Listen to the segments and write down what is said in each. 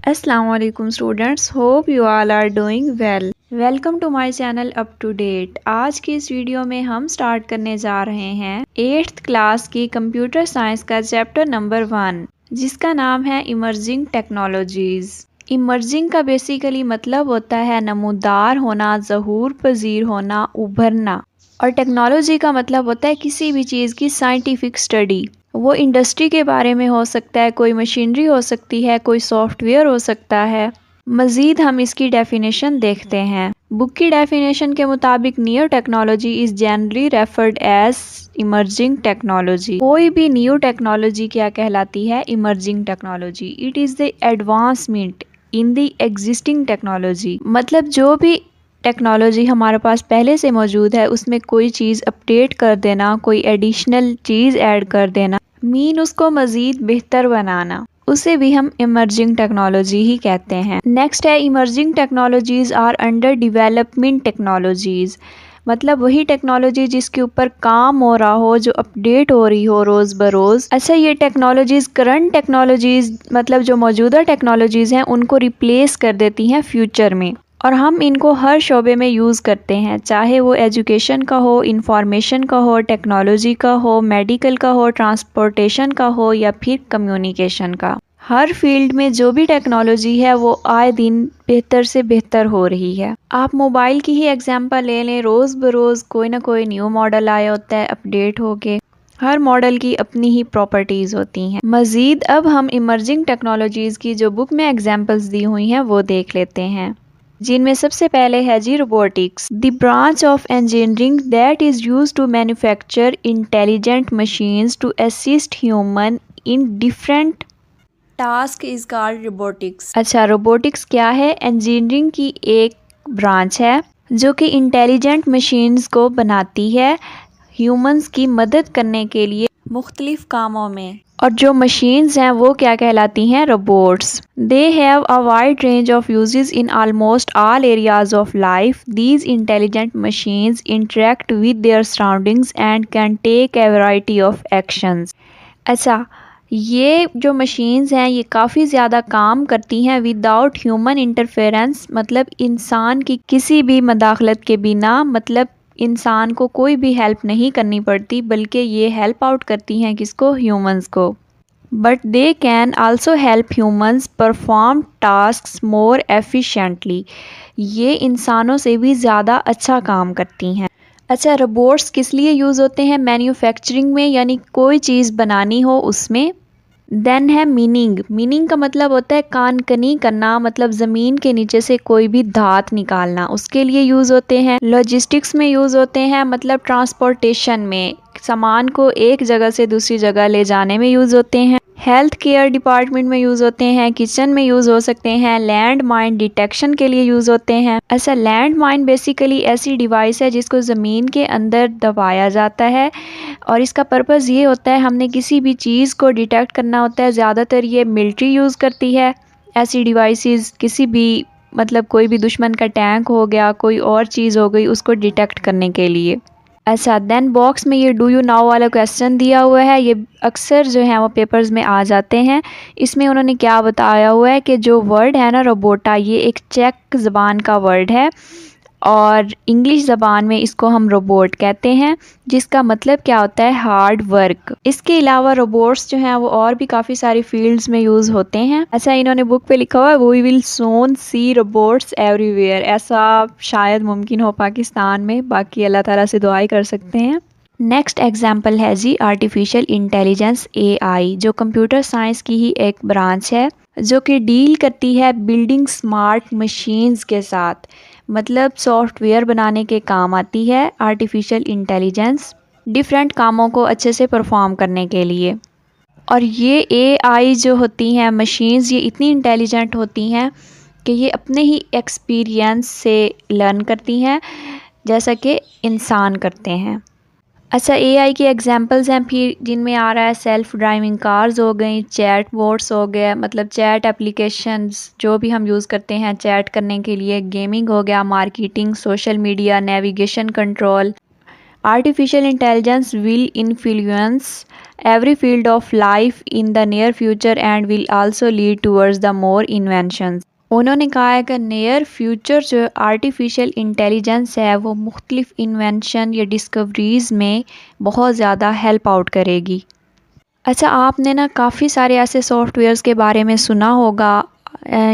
Assalamu alaikum students, hope you all are doing well. Welcome to my channel up to date. आज की इस video में हम start करने जा रहे हैं 8th क्लास की कंप्यूटर साइंस का चैप्टर नंबर 1 जिसका नाम है इमर्जिंग टेक्नोलॉजीज। इमर्जिंग का बेसिकली मतलब होता है नमूदार होना, ज़हूर पजीर होना, उभरना। और टेक्नोलॉजी का मतलब होता है किसी भी चीज़ की साइंटिफिक स्टडी। वो इंडस्ट्री के बारे में हो सकता है, कोई मशीनरी हो सकती है, कोई सॉफ्टवेयर हो सकता है। मज़ीद हम इसकी डेफिनेशन देखते हैं। बुक की डेफिनेशन के मुताबिक new technology is generally referred as emerging technology. कोई भी न्यू टेक्नोलॉजी क्या कहलाती है? Emerging technology. It is the advancement in the existing technology. मतलब जो भी टेक्नोलॉजी हमारे पास पहले से मौजूद है उसमें कोई चीज़ अपडेट कर देना, कोई एडिशनल चीज़ ऐड कर देना, उसको मज़ीद बेहतर बनाना, उसे भी हम इमर्जिंग टेक्नोलॉजी ही कहते हैं। नेक्स्ट है emerging technologies are under development technologies. मतलब वही टेक्नोलॉजी जिसके ऊपर काम हो रहा हो, जो अपडेट हो रही हो रोज़ बरोज़। अच्छा, ये टेक्नोलॉजीज़ करंट टेक्नोलॉजीज़ मतलब जो मौजूदा टेक्नोलॉजीज़ हैं उनको रिप्लेस कर देती हैं फ्यूचर में, और हम इनको हर शोबे में यूज़ करते हैं, चाहे वो एजुकेशन का हो, इंफॉर्मेशन का हो, टेक्नोलॉजी का हो, मेडिकल का हो, ट्रांसपोर्टेशन का हो या फिर कम्युनिकेशन का। हर फील्ड में जो भी टेक्नोलॉजी है वो आए दिन बेहतर से बेहतर हो रही है। आप मोबाइल की ही एग्जांपल ले लें, रोज़ बरोज़ कोई ना कोई न्यू मॉडल आया होता है अपडेट होके। हर मॉडल की अपनी ही प्रॉपर्टीज़ होती हैं। मज़ीद अब हम इमर्जिंग टेक्नोलॉजीज़ की जो बुक में एग्जांपल्स दी हुई हैं वो देख लेते हैं, जिनमें सबसे पहले है जी robotics. The branch of engineering that is used to manufacture intelligent machines to assist human in different task is called robotics. अच्छा, रोबोटिक्स क्या है? इंजीनियरिंग की एक ब्रांच है जो कि इंटेलिजेंट मशीन्स को बनाती है ह्यूमंस की मदद करने के लिए मुख्तलिफ कामों में। और जो मशीन्स हैं वो क्या कहलाती हैं? Robots. They have a wide range of uses in almost all areas of life. These intelligent machines interact with their surroundings and can take a variety of actions. अच्छा, ये जो मशीन्स हैं ये काफ़ी ज़्यादा काम करती हैं विदाउट ह्यूमन इंटरफेरेंस, मतलब इंसान की किसी भी मदाखलत के बिना। मतलब इंसान को कोई भी हेल्प नहीं करनी पड़ती, बल्कि ये हेल्प आउट करती हैं किसको? ह्यूमंस को। But they can also help humans perform tasks more efficiently. ये इंसानों से भी ज़्यादा अच्छा काम करती हैं। अच्छा, रोबोट्स किस लिए यूज़ होते हैं? मैन्युफैक्चरिंग में, यानी कोई चीज़ बनानी हो उसमें। देन है मीनिंग का मतलब होता है कानकनी करना, मतलब ज़मीन के नीचे से कोई भी धात निकालना, उसके लिए यूज़ होते हैं। लॉजिस्टिक्स में यूज़ होते हैं, मतलब ट्रांसपोर्टेशन में, सामान को एक जगह से दूसरी जगह ले जाने में यूज़ होते हैं। हेल्थ केयर डिपार्टमेंट में यूज़ होते हैं, किचन में यूज़ हो सकते हैं, लैंड माइन डिटेक्शन के लिए यूज़ होते हैं। ऐसा लैंड माइन बेसिकली ऐसी डिवाइस है जिसको ज़मीन के अंदर दबाया जाता है, और इसका पर्पज़ ये होता है हमने किसी भी चीज़ को डिटेक्ट करना होता है। ज़्यादातर ये मिलिट्री यूज़ करती है ऐसी डिवाइसेस, किसी भी मतलब कोई भी दुश्मन का टैंक हो गया, कोई और चीज़ हो गई, उसको डिटेक्ट करने के लिए। अच्छा, देन बॉक्स में ये डू यू नाउ वाला क्वेश्चन दिया हुआ है, ये अक्सर जो है वो पेपर्स में आ जाते हैं। इसमें उन्होंने क्या बताया हुआ है कि जो वर्ड है ना रोबोटा, ये एक चेक ज़बान का वर्ड है और इंग्लिश ज़बान में इसको हम रोबोट कहते हैं, जिसका मतलब क्या होता है? Hard work. इसके अलावा रोबोट्स जो हैं वो और भी काफ़ी सारी फील्ड्स में यूज़ होते हैं। अच्छा, इन्होंने बुक पे लिखा हुआ है we will soon see robots everywhere. ऐसा शायद मुमकिन हो पाकिस्तान में, बाकी अल्लाह ताला से दुआई कर सकते हैं। नेक्स्ट एग्जाम्पल है जी आर्टिफिशियल इंटेलिजेंस AI, जो कंप्यूटर साइंस की ही एक ब्रांच है जो कि डील करती है बिल्डिंग स्मार्ट मशीन्स के साथ, मतलब सॉफ्टवेयर बनाने के काम आती है आर्टिफिशियल इंटेलिजेंस, डिफरेंट कामों को अच्छे से परफॉर्म करने के लिए। और ये AI जो होती हैं मशीन्स, ये इतनी इंटेलिजेंट होती हैं कि ये अपने ही एक्सपीरियंस से लर्न करती हैं जैसा कि इंसान करते हैं। अच्छा, AI के एग्जांपल्स हैं फिर जिनमें आ रहा है सेल्फ ड्राइविंग कार्स हो गई, चैट बोट्स हो गया, मतलब चैट एप्लीकेशंस जो भी हम यूज़ करते हैं चैट करने के लिए, गेमिंग हो गया, marketing, social media, navigation control, Artificial intelligence will influence every field of life in the near future and will also lead towards the more inventions. उन्होंने कहा है कि नियर फ्यूचर जो आर्टिफिशियल इंटेलिजेंस है वो मुख्तलिफ इन्वेंशन या डिस्कवरीज़ में बहुत ज़्यादा हेल्प आउट करेगी। अच्छा, आपने ना काफ़ी सारे ऐसे सॉफ्टवेयर्स के बारे में सुना होगा,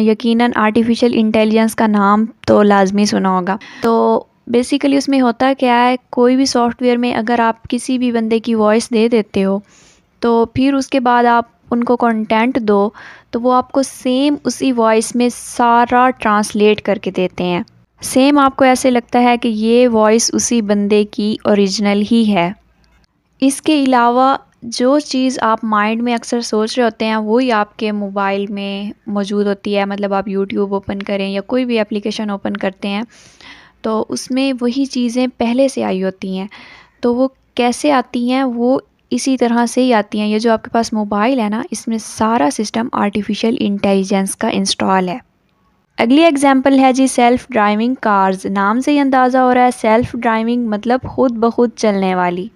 यकीनन आर्टिफिशियल इंटेलिजेंस का नाम तो लाजमी सुना होगा। तो बेसिकली उसमें होता क्या है, कोई भी सॉफ्टवेयर में अगर आप किसी भी बंदे की वॉइस दे देते हो तो फिर उसके बाद आप उनको कंटेंट दो तो वो आपको सेम उसी वॉइस में सारा ट्रांसलेट करके देते हैं। सेम आपको ऐसे लगता है कि ये वॉइस उसी बंदे की ओरिजिनल ही है। इसके अलावा जो चीज़ आप माइंड में अक्सर सोच रहे होते हैं वही आपके मोबाइल में मौजूद होती है। मतलब आप यूट्यूब ओपन करें या कोई भी एप्लीकेशन ओपन करते हैं तो उसमें वही चीज़ें पहले से आई होती हैं। तो वो कैसे आती हैं, वो इसी तरह से ही आती हैं। ये जो आपके पास मोबाइल है ना, इसमें सारा सिस्टम आर्टिफिशियल इंटेलिजेंस का इंस्टॉल है। अगली एग्जांपल है जी सेल्फ ड्राइविंग कार्स। नाम से ही अंदाज़ा हो रहा है सेल्फ ड्राइविंग मतलब खुद ब खुद चलने वाली।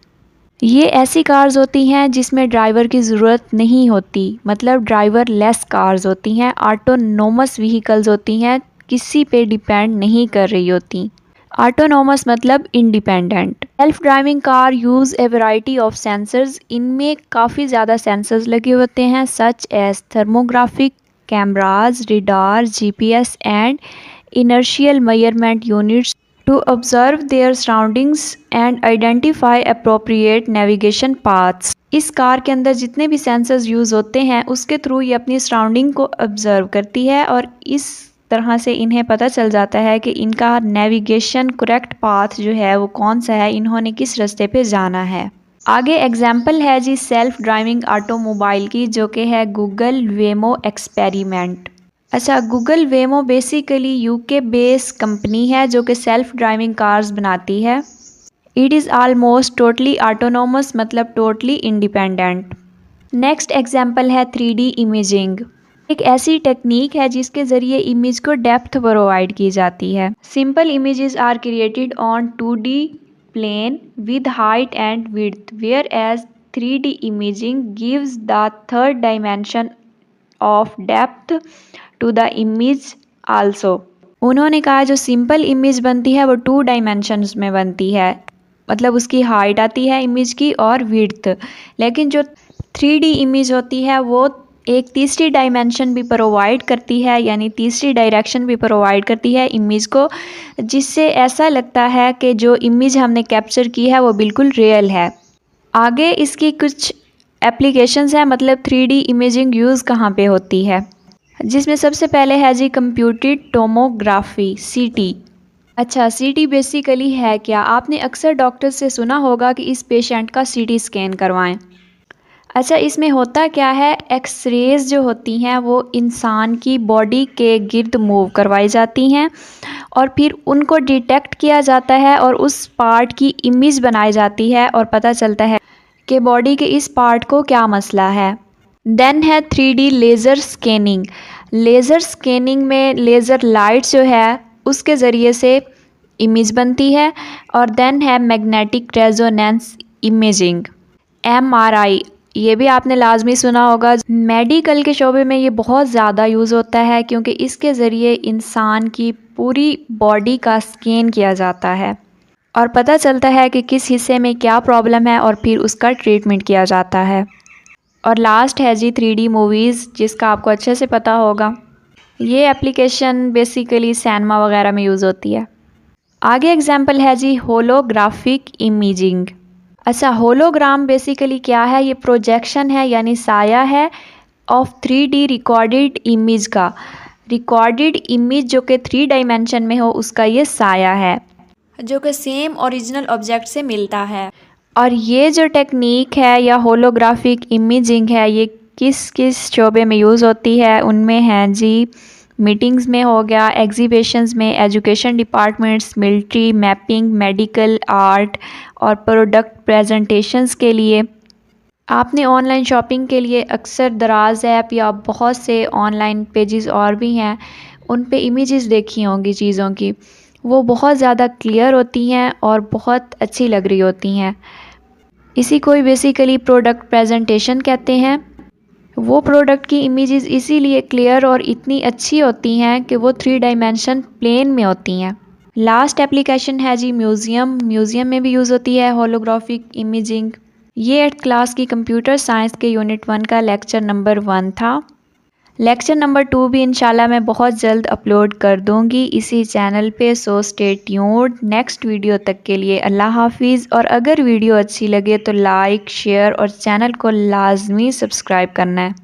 ये ऐसी कार्स होती हैं जिसमें ड्राइवर की ज़रूरत नहीं होती, मतलब ड्राइवर लेस कार्स होती हैं। ऑटोनोमस व्हीकल्स होती हैं, किसी पे डिपेंड नहीं कर रही होती। ऑटोनोमस मतलब independent. Self driving car use a variety of sensors. इनमें काफ़ी ज़्यादा सेंसर्स लगे होते हैं such as thermographic cameras, radar, GPS and inertial measurement units to observe their surroundings and identify appropriate navigation paths। इस कार के अंदर जितने भी सेंसर्स यूज़ होते हैं उसके थ्रू ये अपनी सराउंडिंग को ऑब्जर्व करती है और इस तरह से इन्हें पता चल जाता है कि इनका नेविगेशन करेक्ट पाथ जो है वो कौन सा है, इन्होंने किस रास्ते पे जाना है। आगे एग्जाम्पल है जी सेल्फ ड्राइविंग ऑटोमोबाइल की, जो कि है गूगल वेमो एक्सपेरिमेंट। अच्छा, गूगल वेमो बेसिकली यूके बेस कंपनी है जो कि सेल्फ ड्राइविंग कार्स बनाती है। It is almost totally autonomous मतलब टोटली इंडिपेंडेंट। नेक्स्ट एग्जांपल है 3D इमेजिंग। एक ऐसी टेक्निक है जिसके ज़रिए इमेज को डेप्थ प्रोवाइड की जाती है। Simple images are created on 2D plane with height and width, whereas 3D imaging gives the third dimension of depth to the image also. उन्होंने कहा जो सिंपल इमेज बनती है वो 2 डायमेंशंस में बनती है, मतलब उसकी हाइट आती है इमेज की और विड्थ। लेकिन जो 3D इमेज होती है वो एक तीसरी डायमेंशन भी प्रोवाइड करती है, यानी तीसरी डायरेक्शन भी प्रोवाइड करती है इमेज को, जिससे ऐसा लगता है कि जो इमेज हमने कैप्चर की है वो बिल्कुल रियल है। आगे इसकी कुछ एप्लीकेशंस हैं, मतलब 3D इमेजिंग यूज़ कहाँ पे होती है, जिसमें सबसे पहले है जी कंप्यूटेड टोमोग्राफी सीटी। अच्छा, सीटी बेसिकली है क्या? आपने अक्सर डॉक्टर से सुना होगा कि इस पेशेंट का सीटी स्कैन करवाएं। अच्छा, इसमें होता क्या है, एक्सरेज जो होती हैं वो इंसान की बॉडी के गिर्द मूव करवाई जाती हैं और फिर उनको डिटेक्ट किया जाता है और उस पार्ट की इमेज बनाई जाती है और पता चलता है कि बॉडी के इस पार्ट को क्या मसला है। देन है 3D laser scanning. Laser scanning में लेज़र लाइट जो है उसके ज़रिए से इमेज बनती है। और देन है मैग्नेटिक रेजोनेंस इमेजिंग, MRI। ये भी आपने लाजमी सुना होगा। मेडिकल के शोबे में ये बहुत ज़्यादा यूज़ होता है क्योंकि इसके ज़रिए इंसान की पूरी बॉडी का स्कैन किया जाता है और पता चलता है कि किस हिस्से में क्या प्रॉब्लम है और फिर उसका ट्रीटमेंट किया जाता है। और लास्ट है जी 3D मूवीज़, जिसका आपको अच्छे से पता होगा। ये एप्लीकेशन बेसिकली सिनेमा वगैरह में यूज़ होती है। आगे एग्जांपल है जी होलोग्राफिक इमेजिंग। अच्छा, होलोग्राम बेसिकली क्या है, ये प्रोजेक्शन है यानी साया है ऑफ 3D रिकॉर्डेड इमेज का। रिकॉर्डेड इमेज जो कि 3 डायमेंशन में हो उसका ये साया है, जो कि सेम ओरिजिनल ऑब्जेक्ट से मिलता है। और ये जो टेक्निक है या होलोग्राफिक इमेजिंग है ये किस किस शोबे में यूज़ होती है, उनमें हैं जी मीटिंग्स में हो गया, एग्जीबिशंस में, education departments, military, mapping, medical, art और प्रोडक्ट प्रेजेंटेशंस के लिए। आपने ऑनलाइन शॉपिंग के लिए अक्सर दराज ऐप या बहुत से ऑनलाइन पेजेस और भी हैं, उन पे इमेजेस देखी होंगी चीज़ों की। वो बहुत ज़्यादा क्लियर होती हैं और बहुत अच्छी लग रही होती हैं। इसी को बेसिकली प्रोडक्ट प्रेजेंटेशन कहते हैं। वो प्रोडक्ट की इमेजेस इसीलिए क्लियर और इतनी अच्छी होती हैं कि वो 3 डायमेंशन प्लेन में होती हैं। लास्ट एप्लीकेशन है जी म्यूज़ियम। म्यूज़ियम में भी यूज़ होती है होलोग्राफिक इमेजिंग। ये 8th क्लास की कंप्यूटर साइंस के यूनिट 1 का लेक्चर नंबर 1 था। लेक्चर नंबर 2 भी इंशाल्लाह मैं बहुत जल्द अपलोड कर दूंगी इसी चैनल पे, so stay tuned. Next video तक के लिए अल्लाह हाफिज़। और अगर वीडियो अच्छी लगे तो लाइक, शेयर और चैनल को लाजमी सब्सक्राइब करना है।